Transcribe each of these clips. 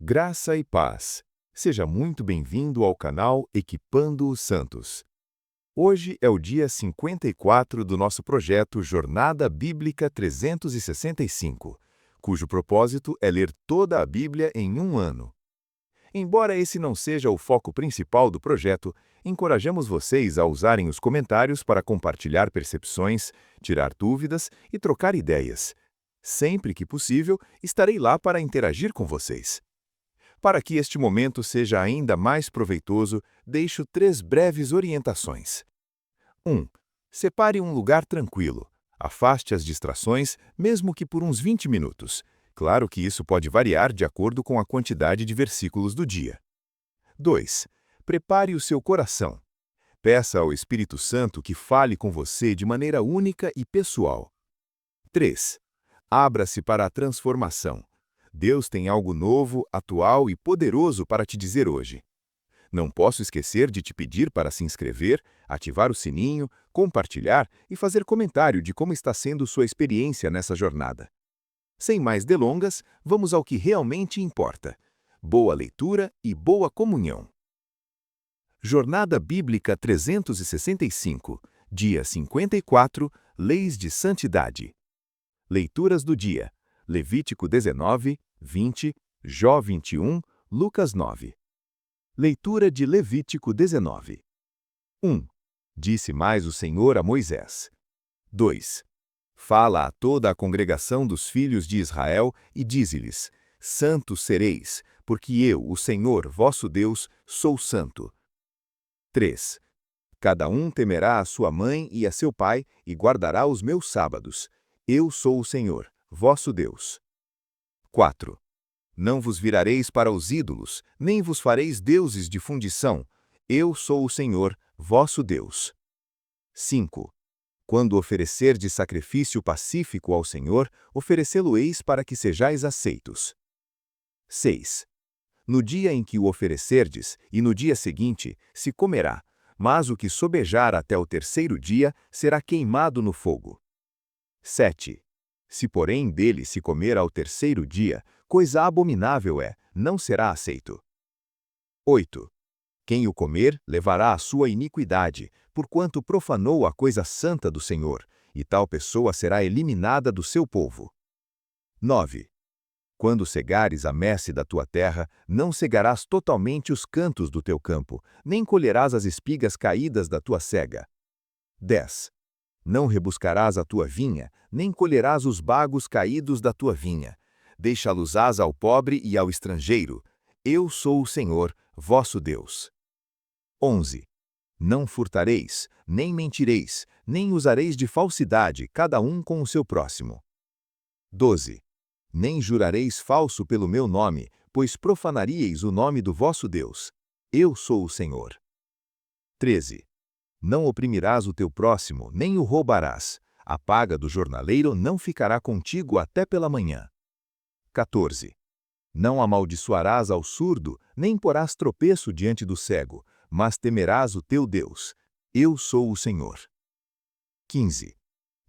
Graça e paz. Seja muito bem-vindo ao canal Equipando os Santos. Hoje é o dia 54 do nosso projeto Jornada Bíblica 365, cujo propósito é ler toda a Bíblia em um ano. Embora esse não seja o foco principal do projeto, encorajamos vocês a usarem os comentários para compartilhar percepções, tirar dúvidas e trocar ideias. Sempre que possível, estarei lá para interagir com vocês. Para que este momento seja ainda mais proveitoso, deixo 3 breves orientações. 1. Separe um lugar tranquilo. Afaste as distrações, mesmo que por uns 20 minutos. Claro que isso pode variar de acordo com a quantidade de versículos do dia. 2. Prepare o seu coração. Peça ao Espírito Santo que fale com você de maneira única e pessoal. 3. Abra-se para a transformação. Deus tem algo novo, atual e poderoso para te dizer hoje. Não posso esquecer de te pedir para se inscrever, ativar o sininho, compartilhar e fazer comentário de como está sendo sua experiência nessa jornada. Sem mais delongas, vamos ao que realmente importa. Boa leitura e boa comunhão. Jornada Bíblica 365, dia 54, Leis de Santidade. Leituras do dia: Levítico 19, 20, Jó 21, Lucas 9. Leitura de Levítico 19. 1. Disse mais o Senhor a Moisés. 2. Fala a toda a congregação dos filhos de Israel e dize-lhes: Santos sereis, porque eu, o Senhor, vosso Deus, sou santo. 3. Cada um temerá a sua mãe e a seu pai e guardará os meus sábados. Eu sou o Senhor, vosso Deus. 4. Não vos virareis para os ídolos, nem vos fareis deuses de fundição. Eu sou o Senhor, vosso Deus. 5. Quando oferecerdes sacrifício pacífico ao Senhor, oferecê-lo-eis para que sejais aceitos. 6. No dia em que o oferecerdes, e no dia seguinte, se comerá, mas o que sobejar até o terceiro dia será queimado no fogo. 7. Se porém dele se comer ao terceiro dia, coisa abominável é, não será aceito. 8. Quem o comer levará a sua iniquidade, porquanto profanou a coisa santa do Senhor, e tal pessoa será eliminada do seu povo. 9. Quando cegares a messe da tua terra, não cegarás totalmente os cantos do teu campo, nem colherás as espigas caídas da tua cega. 10. Não rebuscarás a tua vinha, nem colherás os bagos caídos da tua vinha. Deixá-los-ás ao pobre e ao estrangeiro. Eu sou o Senhor, vosso Deus. 11. Não furtareis, nem mentireis, nem usareis de falsidade, cada um com o seu próximo. 12. Nem jurareis falso pelo meu nome, pois profanaríeis o nome do vosso Deus. Eu sou o Senhor. 13. Não oprimirás o teu próximo, nem o roubarás. A paga do jornaleiro não ficará contigo até pela manhã. 14. Não amaldiçoarás ao surdo, nem porás tropeço diante do cego, mas temerás o teu Deus. Eu sou o Senhor. 15.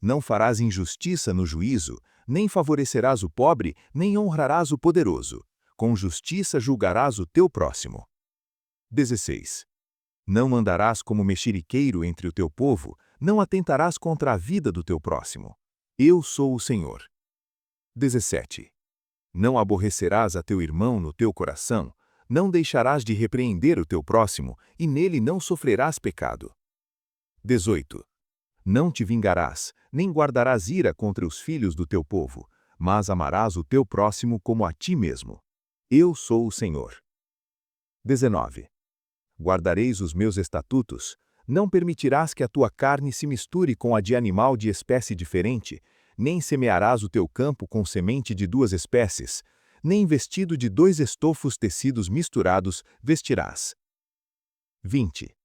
Não farás injustiça no juízo, nem favorecerás o pobre, nem honrarás o poderoso. Com justiça julgarás o teu próximo. 16. Não andarás como mexeriqueiro entre o teu povo, não atentarás contra a vida do teu próximo. Eu sou o Senhor. 17. Não aborrecerás a teu irmão no teu coração, não deixarás de repreender o teu próximo, e nele não sofrerás pecado. 18. Não te vingarás, nem guardarás ira contra os filhos do teu povo, mas amarás o teu próximo como a ti mesmo. Eu sou o Senhor. 19. Guardareis os meus estatutos, não permitirás que a tua carne se misture com a de animal de espécie diferente, nem semearás o teu campo com semente de 2 espécies, nem vestido de 2 estofos tecidos misturados vestirás. 20.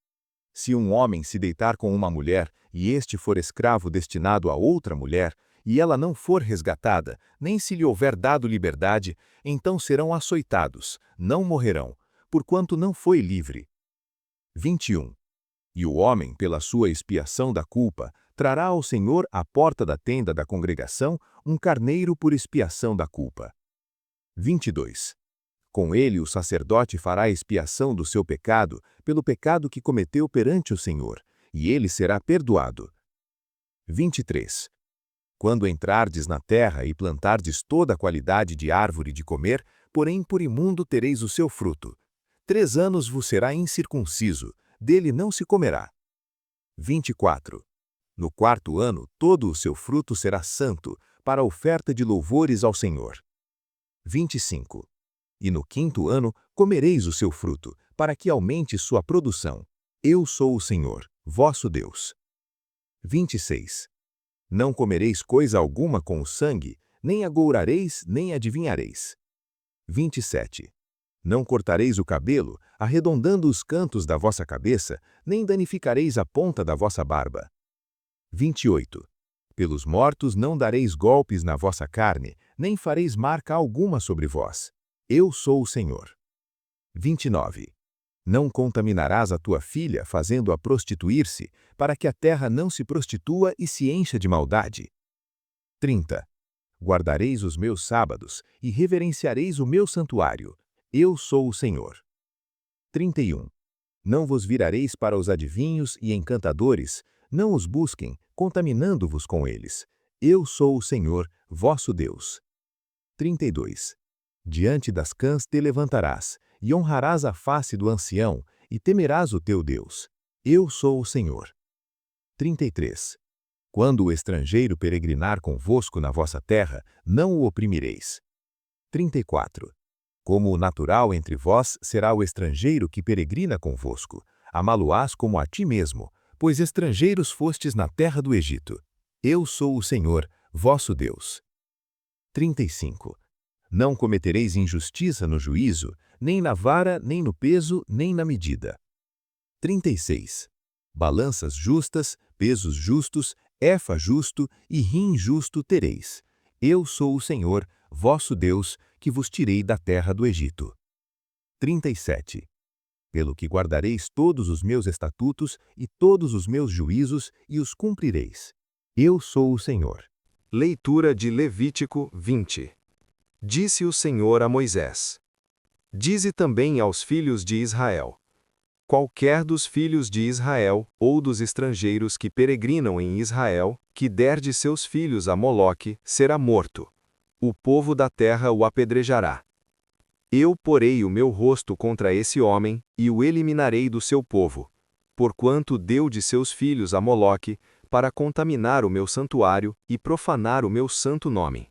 Se um homem se deitar com uma mulher, e este for escravo destinado a outra mulher, e ela não for resgatada, nem se lhe houver dado liberdade, então serão açoitados, não morrerão, porquanto não foi livre. 21. E o homem, pela sua expiação da culpa, trará ao Senhor à porta da tenda da congregação um carneiro por expiação da culpa. 22. Com ele o sacerdote fará expiação do seu pecado, pelo pecado que cometeu perante o Senhor, e ele será perdoado. 23. Quando entrardes na terra e plantardes toda a qualidade de árvore de comer, porém por imundo tereis o seu fruto. 3 anos vos será incircunciso, dele não se comerá. 24. No 4º ano todo o seu fruto será santo, para oferta de louvores ao Senhor. 25. E no 5º ano comereis o seu fruto, para que aumente sua produção. Eu sou o Senhor, vosso Deus. 26. Não comereis coisa alguma com o sangue, nem agourareis, nem adivinhareis. 27. Não cortareis o cabelo, arredondando os cantos da vossa cabeça, nem danificareis a ponta da vossa barba. 28. Pelos mortos não dareis golpes na vossa carne, nem fareis marca alguma sobre vós. Eu sou o Senhor. 29. Não contaminarás a tua filha, fazendo-a prostituir-se, para que a terra não se prostitua e se encha de maldade. 30. Guardareis os meus sábados, e reverenciareis o meu santuário. Eu sou o Senhor. 31. Não vos virareis para os adivinhos e encantadores, não os busquem, contaminando-vos com eles. Eu sou o Senhor, vosso Deus. 32. Diante das cãs te levantarás, e honrarás a face do ancião, e temerás o teu Deus. Eu sou o Senhor. 33. Quando o estrangeiro peregrinar convosco na vossa terra, não o oprimireis. 34. Como o natural entre vós será o estrangeiro que peregrina convosco, amá-lo-ás como a ti mesmo, pois estrangeiros fostes na terra do Egito. Eu sou o Senhor, vosso Deus. 35. Não cometereis injustiça no juízo, nem na vara, nem no peso, nem na medida. 36. Balanças justas, pesos justos, efa justo e rim justo tereis. Eu sou o Senhor, vosso Deus, que vos tirei da terra do Egito. 37. Pelo que guardareis todos os meus estatutos e todos os meus juízos e os cumprireis. Eu sou o Senhor. Leitura de Levítico 20. Disse o Senhor a Moisés: Dize também aos filhos de Israel: Qualquer dos filhos de Israel, ou dos estrangeiros que peregrinam em Israel, que der de seus filhos a Moloque, será morto. O povo da terra o apedrejará. Eu porei o meu rosto contra esse homem, e o eliminarei do seu povo, porquanto deu de seus filhos a Moloque, para contaminar o meu santuário e profanar o meu santo nome.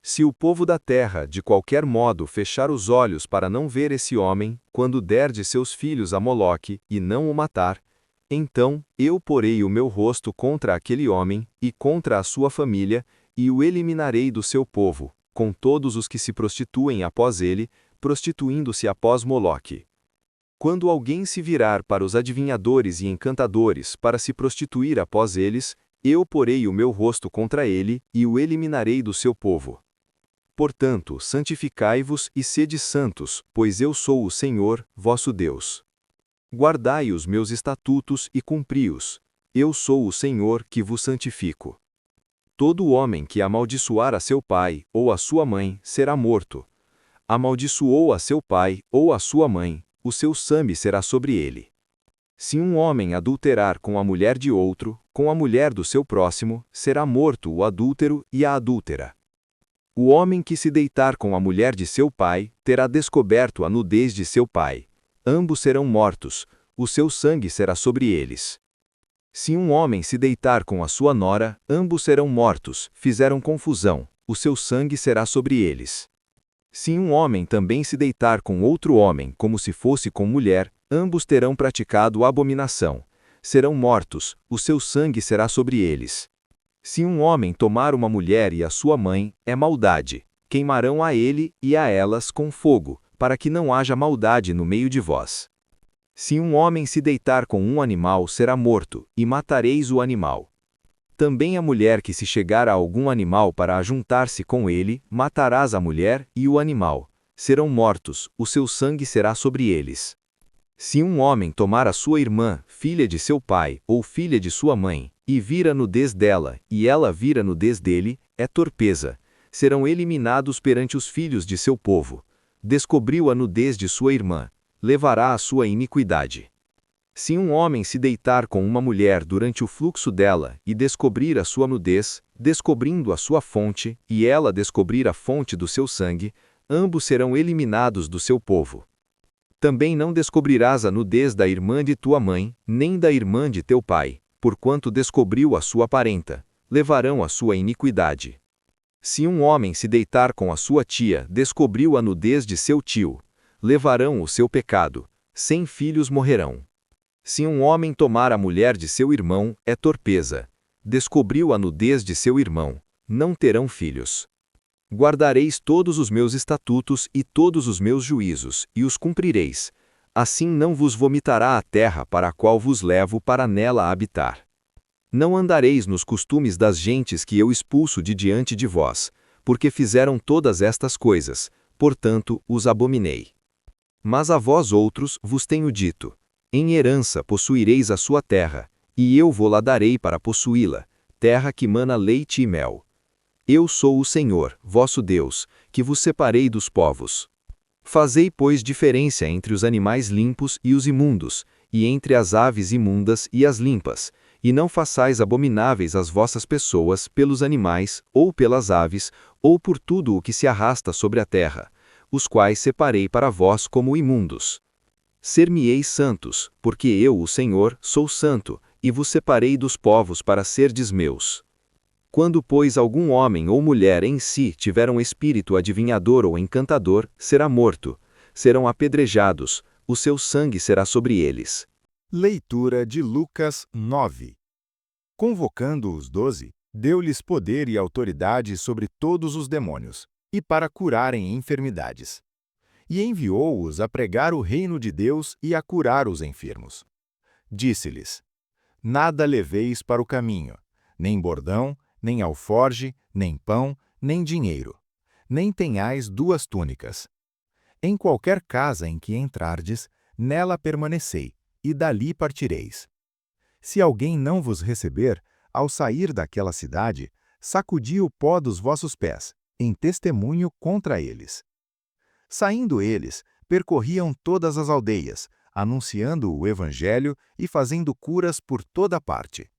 Se o povo da terra, de qualquer modo, fechar os olhos para não ver esse homem, quando der de seus filhos a Moloque, e não o matar, então eu porei o meu rosto contra aquele homem, e contra a sua família, e o eliminarei do seu povo, com todos os que se prostituem após ele, prostituindo-se após Moloque. Quando alguém se virar para os adivinhadores e encantadores para se prostituir após eles, eu porei o meu rosto contra ele, e o eliminarei do seu povo. Portanto, santificai-vos e sede santos, pois eu sou o Senhor, vosso Deus. Guardai os meus estatutos e cumpri-os. Eu sou o Senhor que vos santifico. Todo homem que amaldiçoar a seu pai ou a sua mãe será morto. Amaldiçoou a seu pai ou a sua mãe, o seu sangue será sobre ele. Se um homem adulterar com a mulher de outro, com a mulher do seu próximo, será morto o adúltero e a adúltera. O homem que se deitar com a mulher de seu pai, terá descoberto a nudez de seu pai. Ambos serão mortos, o seu sangue será sobre eles. Se um homem se deitar com a sua nora, ambos serão mortos, fizeram confusão, o seu sangue será sobre eles. Se um homem também se deitar com outro homem, como se fosse com mulher, ambos terão praticado abominação. Serão mortos, o seu sangue será sobre eles. Se um homem tomar uma mulher e a sua mãe, é maldade. Queimarão a ele e a elas com fogo, para que não haja maldade no meio de vós. Se um homem se deitar com um animal, será morto, e matareis o animal. Também a mulher que se chegar a algum animal para ajuntar-se com ele, matarás a mulher e o animal. Serão mortos, o seu sangue será sobre eles. Se um homem tomar a sua irmã, filha de seu pai, ou filha de sua mãe, e vir a nudez dela, e ela vir a nudez dele, é torpeza. Serão eliminados perante os filhos de seu povo. descobriu a nudez de sua irmã, levará a sua iniquidade. Se um homem se deitar com uma mulher durante o fluxo dela e descobrir a sua nudez, descobrindo a sua fonte, e ela descobrir a fonte do seu sangue, ambos serão eliminados do seu povo. Também não descobrirás a nudez da irmã de tua mãe, nem da irmã de teu pai, porquanto descobriu a sua parenta, levarão a sua iniquidade. Se um homem se deitar com a sua tia, descobriu a nudez de seu tio, levarão o seu pecado, 100 filhos morrerão. Se um homem tomar a mulher de seu irmão, é torpeza. Descobriu a nudez de seu irmão, não terão filhos. Guardareis todos os meus estatutos e todos os meus juízos, e os cumprireis. Assim não vos vomitará a terra para a qual vos levo para nela habitar. Não andareis nos costumes das gentes que eu expulso de diante de vós, porque fizeram todas estas coisas, portanto os abominei. Mas a vós outros vos tenho dito: em herança possuireis a sua terra, e eu vou-la darei para possuí-la, terra que mana leite e mel. Eu sou o Senhor, vosso Deus, que vos separei dos povos. Fazei, pois, diferença entre os animais limpos e os imundos, e entre as aves imundas e as limpas, e não façais abomináveis as vossas pessoas pelos animais, ou pelas aves, ou por tudo o que se arrasta sobre a terra, os quais separei para vós como imundos. Ser-me-eis santos, porque eu, o Senhor, sou santo, e vos separei dos povos para serdes meus. Quando, pois, algum homem ou mulher em si tiver um espírito adivinhador ou encantador, será morto. Serão apedrejados, o seu sangue será sobre eles. Leitura de Lucas 9. Convocando os 12, deu-lhes poder e autoridade sobre todos os demônios, e para curarem enfermidades. E enviou-os a pregar o reino de Deus e a curar os enfermos. Disse-lhes: nada leveis para o caminho, nem bordão, nem alforge, nem pão, nem dinheiro. Nem tenhais 2 túnicas. Em qualquer casa em que entrardes, nela permanecei, e dali partireis. Se alguém não vos receber, ao sair daquela cidade, sacudi o pó dos vossos pés, em testemunho contra eles. Saindo eles, percorriam todas as aldeias, anunciando o evangelho e fazendo curas por toda parte.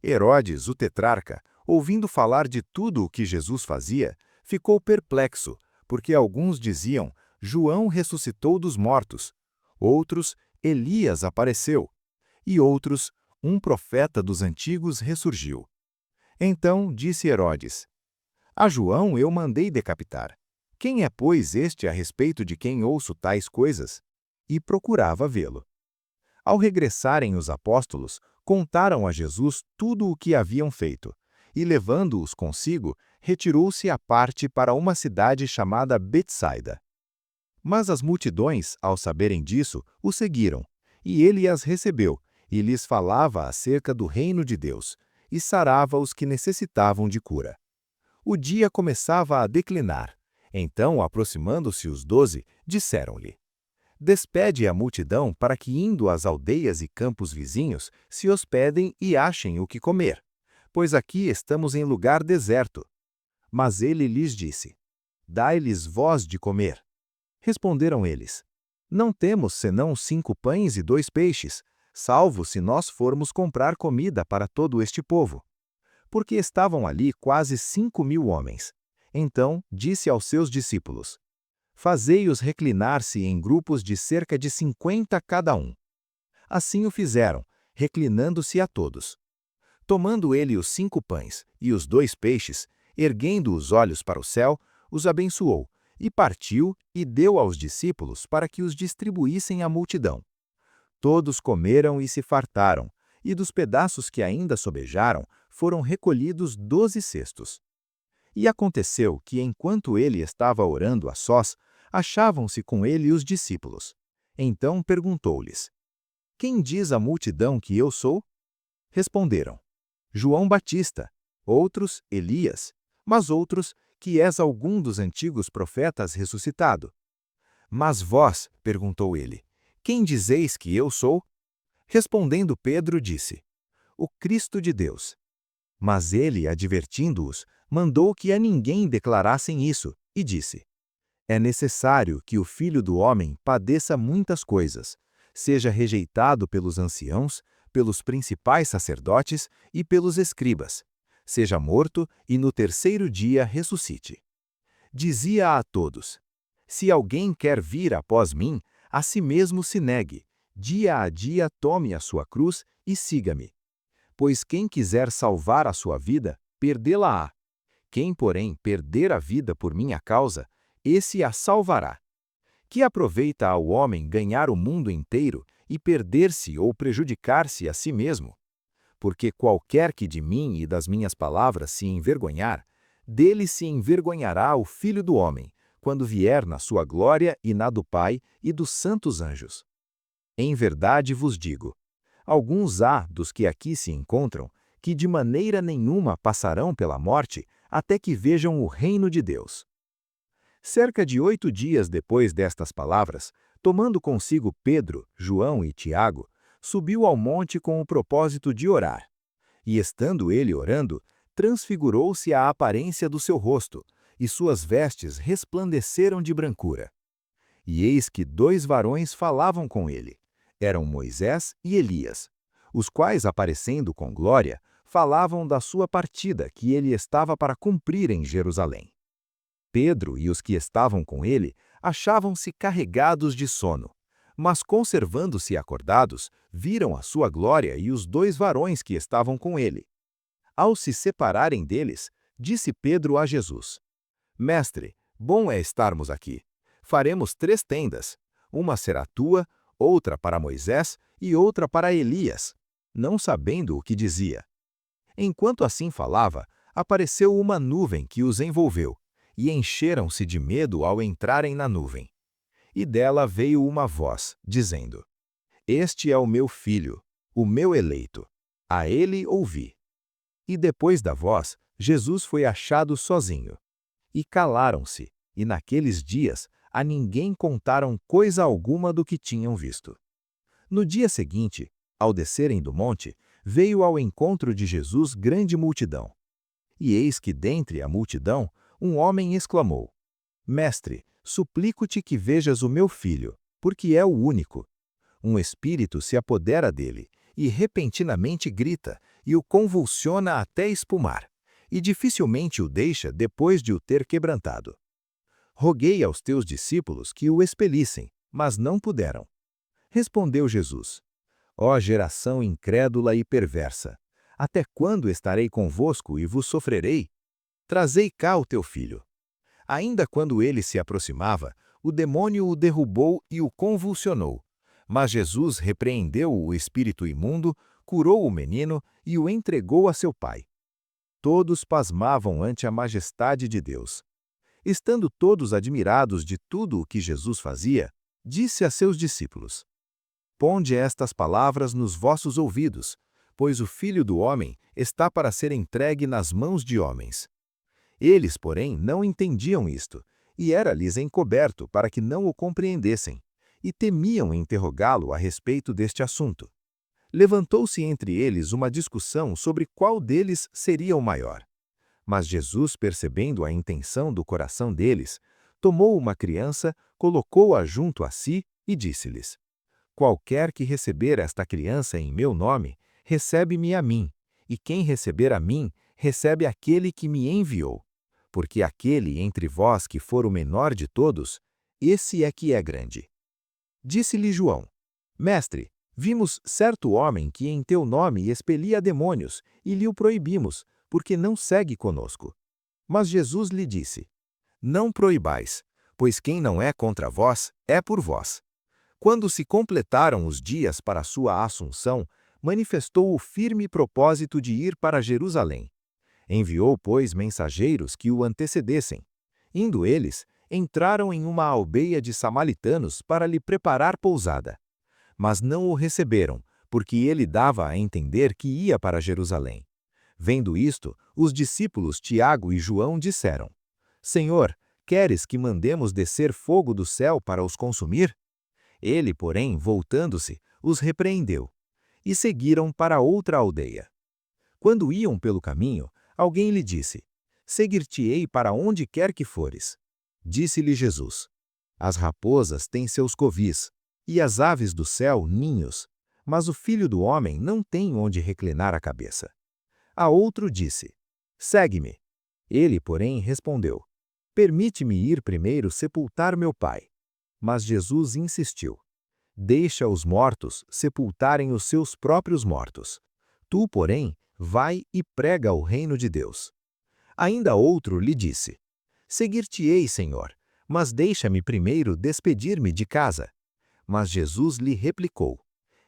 Herodes, o tetrarca, ouvindo falar de tudo o que Jesus fazia, ficou perplexo, porque alguns diziam: João ressuscitou dos mortos, outros: Elias apareceu, e outros: um profeta dos antigos ressurgiu. Então disse Herodes: a João eu mandei decapitar. Quem é, pois, este a respeito de quem ouço tais coisas? E procurava vê-lo. Ao regressarem os apóstolos, contaram a Jesus tudo o que haviam feito, e levando-os consigo, retirou-se à parte para uma cidade chamada Betsaida. Mas as multidões, ao saberem disso, o seguiram, e ele as recebeu, e lhes falava acerca do reino de Deus, e sarava os que necessitavam de cura. O dia começava a declinar. Então, aproximando-se os 12, disseram-lhe: despede a multidão para que, indo às aldeias e campos vizinhos, se hospedem e achem o que comer, pois aqui estamos em lugar deserto. Mas ele lhes disse: dai-lhes vós de comer. Responderam eles: não temos senão 5 pães e 2 peixes, salvo se nós formos comprar comida para todo este povo. Porque estavam ali quase 5.000 homens. Então disse aos seus discípulos: fazei-os reclinar-se em grupos de cerca de 50 cada um. Assim o fizeram, reclinando-se a todos. Tomando ele os 5 pães e os 2 peixes, erguendo os olhos para o céu, os abençoou, e partiu e deu aos discípulos para que os distribuíssem à multidão. Todos comeram e se fartaram, e dos pedaços que ainda sobejaram, foram recolhidos 12 cestos. E aconteceu que, enquanto ele estava orando a sós, achavam-se com ele os discípulos. Então perguntou-lhes: quem diz a multidão que eu sou? Responderam: João Batista, outros Elias, mas outros que és algum dos antigos profetas ressuscitado. Mas vós, perguntou ele, quem dizeis que eu sou? Respondendo Pedro, disse: o Cristo de Deus. Mas ele, advertindo-os, mandou que a ninguém declarassem isso, e disse: É necessário que o Filho do Homem padeça muitas coisas, seja rejeitado pelos anciãos, pelos principais sacerdotes e pelos escribas, seja morto e no terceiro dia ressuscite. Dizia a todos: Se alguém quer vir após mim, a si mesmo se negue, dia a dia tome a sua cruz e siga-me. Pois quem quiser salvar a sua vida, perdê-la-á. Quem, porém, perder a vida por minha causa, esse a salvará. Que aproveita ao homem ganhar o mundo inteiro e perder-se ou prejudicar-se a si mesmo? Porque qualquer que de mim e das minhas palavras se envergonhar, dele se envergonhará o Filho do Homem, quando vier na sua glória e na do Pai e dos santos anjos. Em verdade vos digo, alguns há dos que aqui se encontram, que de maneira nenhuma passarão pela morte, até que vejam o reino de Deus. Cerca de 8 dias depois destas palavras, tomando consigo Pedro, João e Tiago, subiu ao monte com o propósito de orar. E estando ele orando, transfigurou-se a aparência do seu rosto, e suas vestes resplandeceram de brancura. E eis que 2 varões falavam com ele. Eram Moisés e Elias, os quais, aparecendo com glória, falavam da sua partida que ele estava para cumprir em Jerusalém. Pedro e os que estavam com ele achavam-se carregados de sono, mas conservando-se acordados, viram a sua glória e os 2 varões que estavam com ele. Ao se separarem deles, disse Pedro a Jesus: Mestre, bom é estarmos aqui. Faremos 3 tendas, uma será tua, outra para Moisés e outra para Elias, não sabendo o que dizia. Enquanto assim falava, apareceu uma nuvem que os envolveu, e encheram-se de medo ao entrarem na nuvem. E dela veio uma voz, dizendo: Este é o meu filho, o meu eleito. A ele ouvi. E depois da voz, Jesus foi achado sozinho. E calaram-se, e naqueles dias a ninguém contaram coisa alguma do que tinham visto. No dia seguinte, ao descerem do monte, veio ao encontro de Jesus grande multidão. E eis que dentre a multidão, um homem exclamou: Mestre, suplico-te que vejas o meu filho, porque é o único. Um espírito se apodera dele, e repentinamente grita, e o convulsiona até espumar, e dificilmente o deixa depois de o ter quebrantado. Roguei aos teus discípulos que o expelissem, mas não puderam. Respondeu Jesus: Ó geração incrédula e perversa, até quando estarei convosco e vos sofrerei? Trazei cá o teu filho. Ainda quando ele se aproximava, o demônio o derrubou e o convulsionou. Mas Jesus repreendeu o espírito imundo, curou o menino e o entregou a seu pai. Todos pasmavam ante a majestade de Deus. Estando todos admirados de tudo o que Jesus fazia, disse a seus discípulos: Ponde estas palavras nos vossos ouvidos, pois o Filho do Homem está para ser entregue nas mãos de homens. Eles, porém, não entendiam isto, e era-lhes encoberto para que não o compreendessem, e temiam interrogá-lo a respeito deste assunto. Levantou-se entre eles uma discussão sobre qual deles seria o maior. Mas Jesus, percebendo a intenção do coração deles, tomou uma criança, colocou-a junto a si e disse-lhes: Qualquer que receber esta criança em meu nome, recebe-me a mim, e quem receber a mim, recebe aquele que me enviou. Porque aquele entre vós que for o menor de todos, esse é que é grande. Disse-lhe João: Mestre, vimos certo homem que em teu nome expelia demônios, e lhe o proibimos, porque não segue conosco. Mas Jesus lhe disse: Não proibais, pois quem não é contra vós, é por vós. Quando se completaram os dias para sua assunção, manifestou o firme propósito de ir para Jerusalém. Enviou, pois, mensageiros que o antecedessem. Indo eles, entraram em uma aldeia de samaritanos para lhe preparar pousada. Mas não o receberam, porque ele dava a entender que ia para Jerusalém. Vendo isto, os discípulos Tiago e João disseram: Senhor, queres que mandemos descer fogo do céu para os consumir? Ele, porém, voltando-se, os repreendeu. E seguiram para outra aldeia. Quando iam pelo caminho, alguém lhe disse: Seguir-te-ei para onde quer que fores. Disse-lhe Jesus: As raposas têm seus covis, e as aves do céu ninhos, mas o Filho do Homem não tem onde reclinar a cabeça. A outro disse: Segue-me. Ele, porém, respondeu: Permite-me ir primeiro sepultar meu pai. Mas Jesus insistiu: Deixa os mortos sepultarem os seus próprios mortos. Tu, porém, vai e prega o reino de Deus. Ainda outro lhe disse: Seguir-te-ei, Senhor, mas deixa-me primeiro despedir-me de casa. Mas Jesus lhe replicou: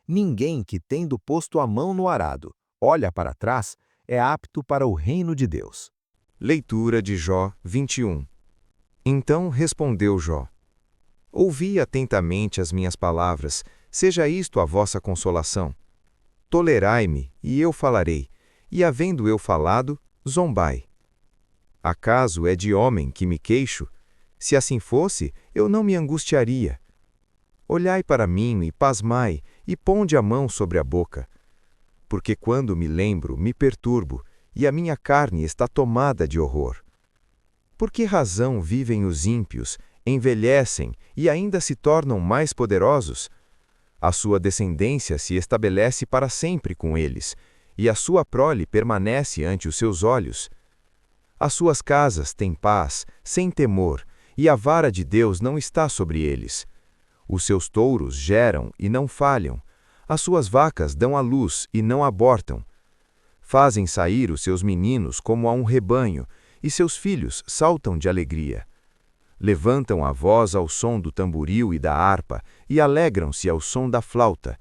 Ninguém que, tendo posto a mão no arado, olha para trás, é apto para o reino de Deus. Leitura de Jó 21. Então respondeu Jó: Ouvi atentamente as minhas palavras, seja isto a vossa consolação. Tolerai-me, e eu falarei, e havendo eu falado, zombai. Acaso é de homem que me queixo? Se assim fosse, eu não me angustiaria. Olhai para mim e pasmai, e ponde a mão sobre a boca. Porque quando me lembro, me perturbo, e a minha carne está tomada de horror. Por que razão vivem os ímpios, envelhecem e ainda se tornam mais poderosos? A sua descendência se estabelece para sempre com eles, e a sua prole permanece ante os seus olhos. As suas casas têm paz, sem temor, e a vara de Deus não está sobre eles. Os seus touros geram e não falham, as suas vacas dão à luz e não abortam. Fazem sair os seus meninos como a um rebanho, e seus filhos saltam de alegria. Levantam a voz ao som do tamboril e da harpa, e alegram-se ao som da flauta.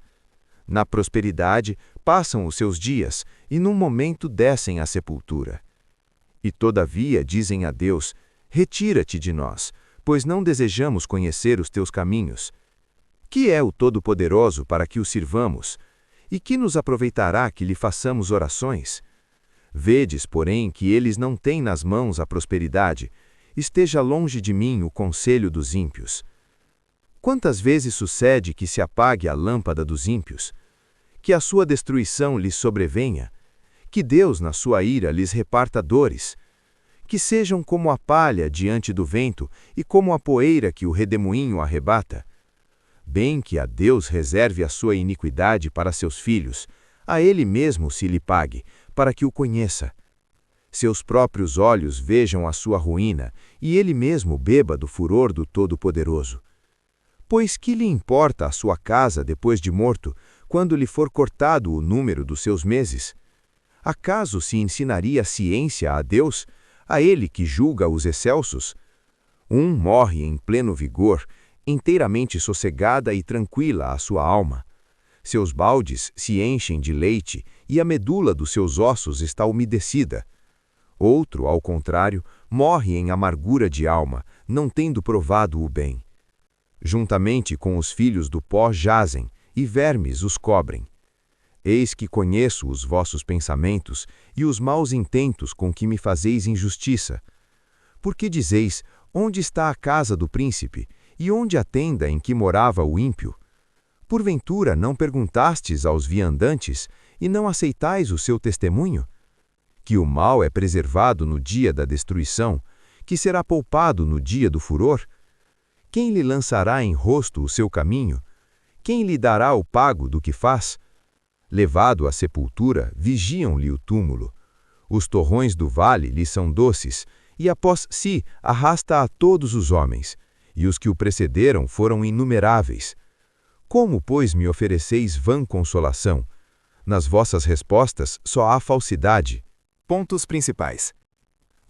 Na prosperidade passam os seus dias, e num momento descem à sepultura. E todavia dizem a Deus: Retira-te de nós, pois não desejamos conhecer os teus caminhos. Que é o Todo-Poderoso para que o sirvamos? E que nos aproveitará que lhe façamos orações? Vedes, porém, que eles não têm nas mãos a prosperidade. Esteja longe de mim o conselho dos ímpios. Quantas vezes sucede que se apague a lâmpada dos ímpios? Que a sua destruição lhes sobrevenha? Que Deus, na sua ira, lhes reparta dores? Que sejam como a palha diante do vento e como a poeira que o redemoinho arrebata? Bem que a Deus reserve a sua iniquidade para seus filhos, a ele mesmo se lhe pague, para que o conheça. Seus próprios olhos vejam a sua ruína, e ele mesmo beba do furor do Todo-Poderoso. Pois que lhe importa a sua casa depois de morto, quando lhe for cortado o número dos seus meses? Acaso se ensinaria ciência a Deus, a ele que julga os excelsos? Um morre em pleno vigor, inteiramente sossegada e tranquila a sua alma. Seus baldes se enchem de leite, e a medula dos seus ossos está umedecida. Outro, ao contrário, morre em amargura de alma, não tendo provado o bem. Juntamente com os filhos do pó jazem, e vermes os cobrem. Eis que conheço os vossos pensamentos e os maus intentos com que me fazeis injustiça. Porque dizeis: Onde está a casa do príncipe, e onde a tenda em que morava o ímpio? Porventura não perguntastes aos viandantes, e não aceitais o seu testemunho? Que o mal é preservado no dia da destruição, que será poupado no dia do furor? Quem lhe lançará em rosto o seu caminho? Quem lhe dará o pago do que faz? Levado à sepultura, vigiam-lhe o túmulo. Os torrões do vale lhe são doces, e após si arrasta a todos os homens, e os que o precederam foram inumeráveis. Como, pois, me ofereceis vã consolação? Nas vossas respostas só há falsidade. Pontos principais.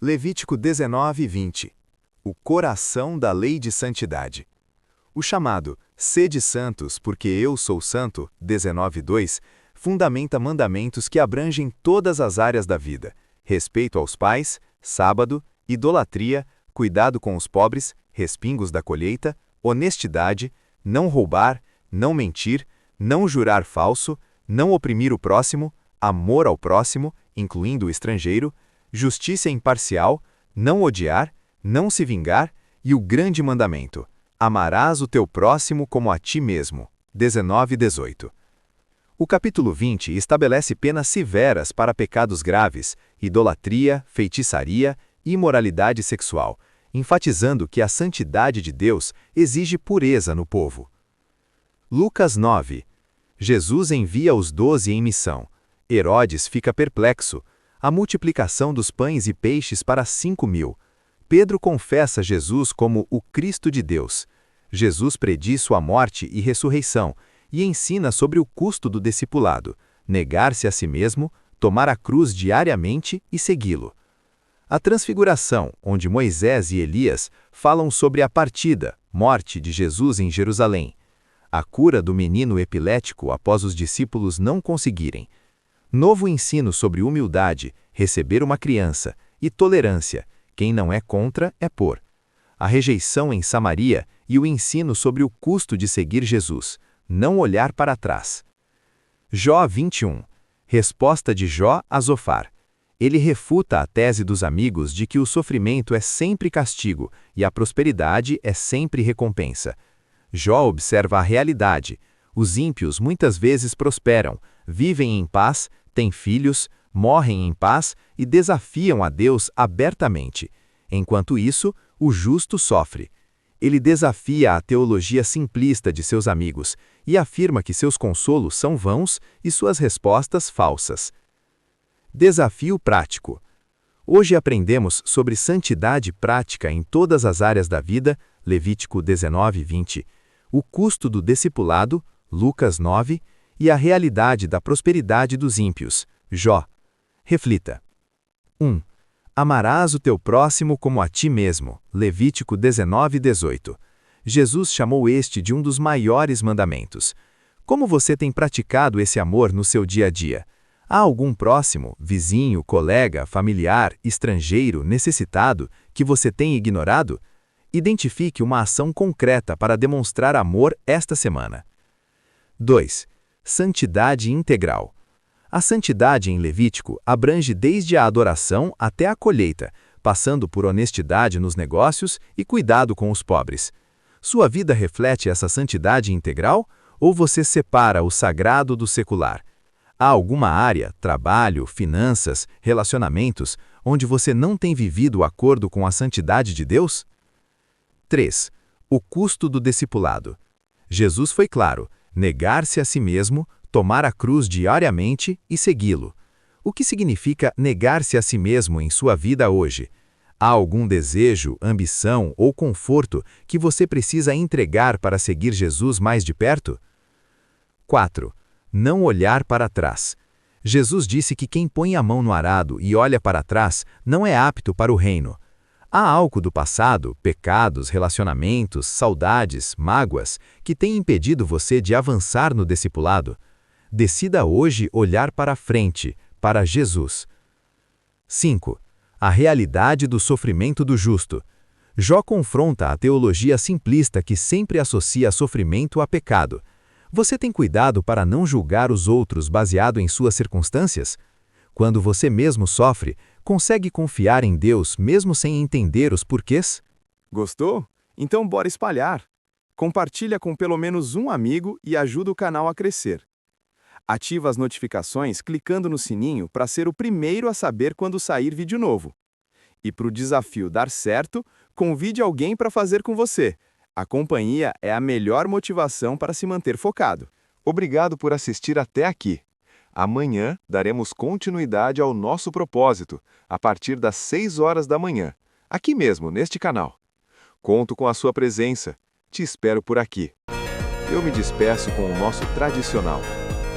Levítico 19 e 20. O coração da lei de santidade. O chamado Sede santos, porque eu sou santo, 19:2, fundamenta mandamentos que abrangem todas as áreas da vida: respeito aos pais, sábado, idolatria, cuidado com os pobres, respingos da colheita, honestidade, não roubar, não mentir, não jurar falso, não oprimir o próximo, amor ao próximo, incluindo o estrangeiro, justiça imparcial, não odiar, não se vingar, e o grande mandamento: amarás o teu próximo como a ti mesmo. 19:18. O capítulo 20 estabelece penas severas para pecados graves, idolatria, feitiçaria, imoralidade sexual, enfatizando que a santidade de Deus exige pureza no povo. Lucas 9. Jesus envia os 12 em missão. Herodes fica perplexo. A multiplicação dos pães e peixes para 5.000. Pedro confessa Jesus como o Cristo de Deus. Jesus prediz sua morte e ressurreição e ensina sobre o custo do discipulado, negar-se a si mesmo, tomar a cruz diariamente e segui-lo. A transfiguração, onde Moisés e Elias falam sobre a partida, morte de Jesus em Jerusalém. A cura do menino epilético após os discípulos não conseguirem. Novo ensino sobre humildade, receber uma criança, e tolerância, quem não é contra é por. A rejeição em Samaria e o ensino sobre o custo de seguir Jesus, não olhar para trás. Jó 21. Resposta de Jó a Zofar. Ele refuta a tese dos amigos de que o sofrimento é sempre castigo e a prosperidade é sempre recompensa. Jó observa a realidade. Os ímpios muitas vezes prosperam, vivem em paz, têm filhos, morrem em paz e desafiam a Deus abertamente. Enquanto isso, o justo sofre. Ele desafia a teologia simplista de seus amigos e afirma que seus consolos são vãos e suas respostas falsas. Desafio prático. Hoje aprendemos sobre santidade prática em todas as áreas da vida, Levítico 19:20, o custo do discipulado, Lucas 9, e a realidade da prosperidade dos ímpios, Jó. Reflita. 1. Amarás o teu próximo como a ti mesmo, Levítico 19:18. Jesus chamou este de um dos maiores mandamentos. Como você tem praticado esse amor no seu dia a dia? Há algum próximo, vizinho, colega, familiar, estrangeiro, necessitado, que você tem ignorado? Identifique uma ação concreta para demonstrar amor esta semana. 2. Santidade integral. A santidade em Levítico abrange desde a adoração até a colheita, passando por honestidade nos negócios e cuidado com os pobres. Sua vida reflete essa santidade integral ou você separa o sagrado do secular? Há alguma área, trabalho, finanças, relacionamentos, onde você não tem vivido o acordo com a santidade de Deus? 3. O custo do discipulado. Jesus foi claro, negar-se a si mesmo, tomar a cruz diariamente e segui-lo. O que significa negar-se a si mesmo em sua vida hoje? Há algum desejo, ambição ou conforto que você precisa entregar para seguir Jesus mais de perto? 4. Não olhar para trás. Jesus disse que quem põe a mão no arado e olha para trás não é apto para o reino. Há algo do passado, pecados, relacionamentos, saudades, mágoas, que tem impedido você de avançar no discipulado? Decida hoje olhar para frente, para Jesus. 5. A realidade do sofrimento do justo. Jó confronta a teologia simplista que sempre associa sofrimento a pecado. Você tem cuidado para não julgar os outros baseado em suas circunstâncias? Quando você mesmo sofre, consegue confiar em Deus mesmo sem entender os porquês? Gostou? Então bora espalhar. Compartilha com pelo menos um amigo e ajuda o canal a crescer. Ativa as notificações clicando no sininho para ser o primeiro a saber quando sair vídeo novo. E para o desafio dar certo, convide alguém para fazer com você. A companhia é a melhor motivação para se manter focado. Obrigado por assistir até aqui. Amanhã daremos continuidade ao nosso propósito, a partir das 6 horas da manhã, aqui mesmo, neste canal. Conto com a sua presença. Te espero por aqui. Eu me despeço com o nosso tradicional.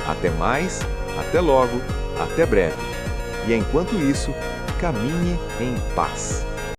Até mais, até logo, até breve. E enquanto isso, caminhe em paz.